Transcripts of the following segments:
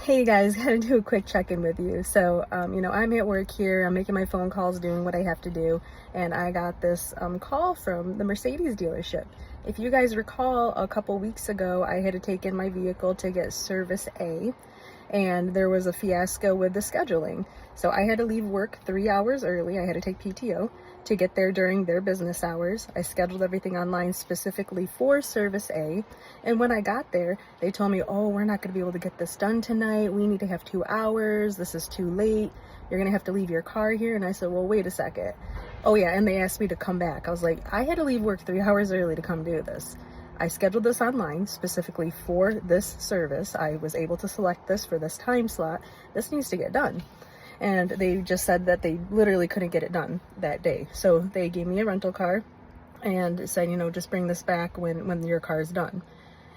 Hey guys, gotta do a quick check-in with you. So, I'm at work here, I'm making my phone calls, doing what I have to do, and I got this call from the Mercedes dealership. If you guys recall, a couple weeks ago, I had to take in my vehicle to get service A, and there was a fiasco with the scheduling. So I had to leave work 3 hours early. I had to take PTO to get there during their business hours. I scheduled everything online specifically for service A. And when I got there, they told me, oh, we're not going to be able to get this done tonight. We need to have 2 hours. This is too late. You're going to have to leave your car here. And I said, well, wait a second. Oh yeah, and they asked me to come back. I was like, I had to leave work 3 hours early to come do this. I scheduled this online specifically for this service. I was able to select this for this time slot. This needs to get done. And they just said that they literally couldn't get it done that day. So they gave me a rental car and said, just bring this back when your car is done.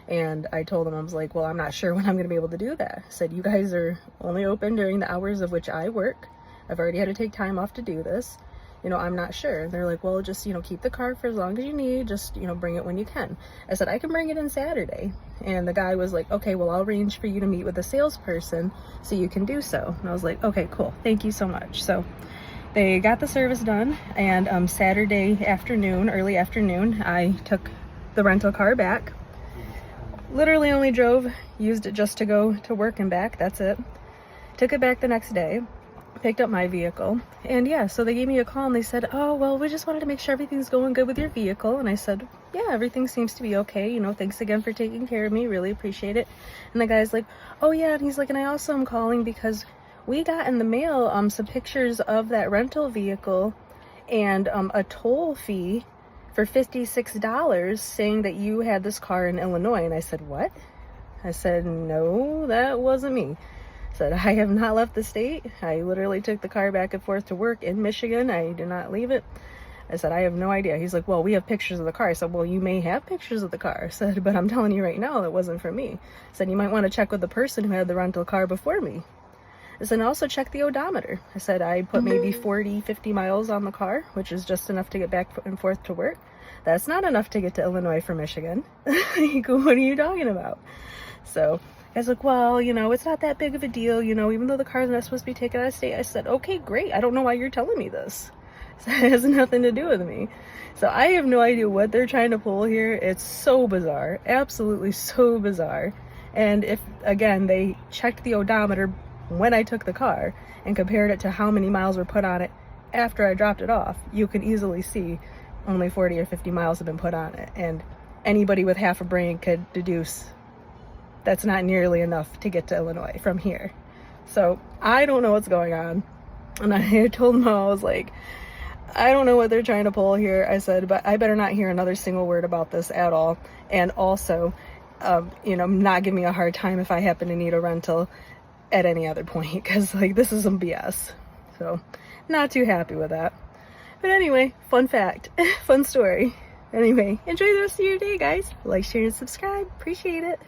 And I told them, I was like, well, I'm not sure when I'm going to be able to do that. I said, you guys are only open during the hours of which I work. I've already had to take time off to do this. I'm not sure. They're like, well, just, keep the car for as long as you need. Just, bring it when you can. I said, I can bring it in Saturday. And the guy was like, okay, well, I'll arrange for you to meet with a salesperson so you can do so. And I was like, okay, cool. Thank you so much. So they got the service done. And Saturday afternoon, early afternoon, I took the rental car back. Literally only used it just to go to work and back. That's it. Took it back the next day. Picked up my vehicle, and yeah, so they gave me a call and they said, oh, well, we just wanted to make sure everything's going good with your vehicle. And I said, yeah, everything seems to be okay. Thanks again for taking care of me. Really appreciate it. And the guy's like, oh yeah, and he's like, and I also am calling because we got in the mail some pictures of that rental vehicle and a toll fee for $56 saying that you had this car in Illinois. And I said, what? I said, no, that wasn't me. Said, I have not left the state. I literally took the car back and forth to work in Michigan. I did not leave it. I said, I have no idea. He's like, well, we have pictures of the car. I said, well, you may have pictures of the car. I said, but I'm telling you right now, it wasn't for me. I said, you might want to check with the person who had the rental car before me. I said, also check the odometer. I said, I put maybe 40, 50 miles on the car, which is just enough to get back and forth to work. That's not enough to get to Illinois from Michigan. What are you talking about? So I was like, well, it's not that big of a deal, even though the car's not supposed to be taken out of state. I said, okay, great. I don't know why you're telling me this. So it has nothing to do with me. So I have no idea what they're trying to pull here. It's so bizarre. Absolutely so bizarre. And if, again, they checked the odometer when I took the car and compared it to how many miles were put on it after I dropped it off, you can easily see only 40 or 50 miles have been put on it. And anybody with half a brain could deduce that's not nearly enough to get to Illinois from here. So I don't know what's going on. And I told them, I was like, I don't know what they're trying to pull here. I said, but I better not hear another single word about this at all. And also, not give me a hard time if I happen to need a rental at any other point, because this is some BS. So not too happy with that. But anyway, fun fact, fun story. Anyway, enjoy the rest of your day, guys. Like, share, and subscribe. Appreciate it.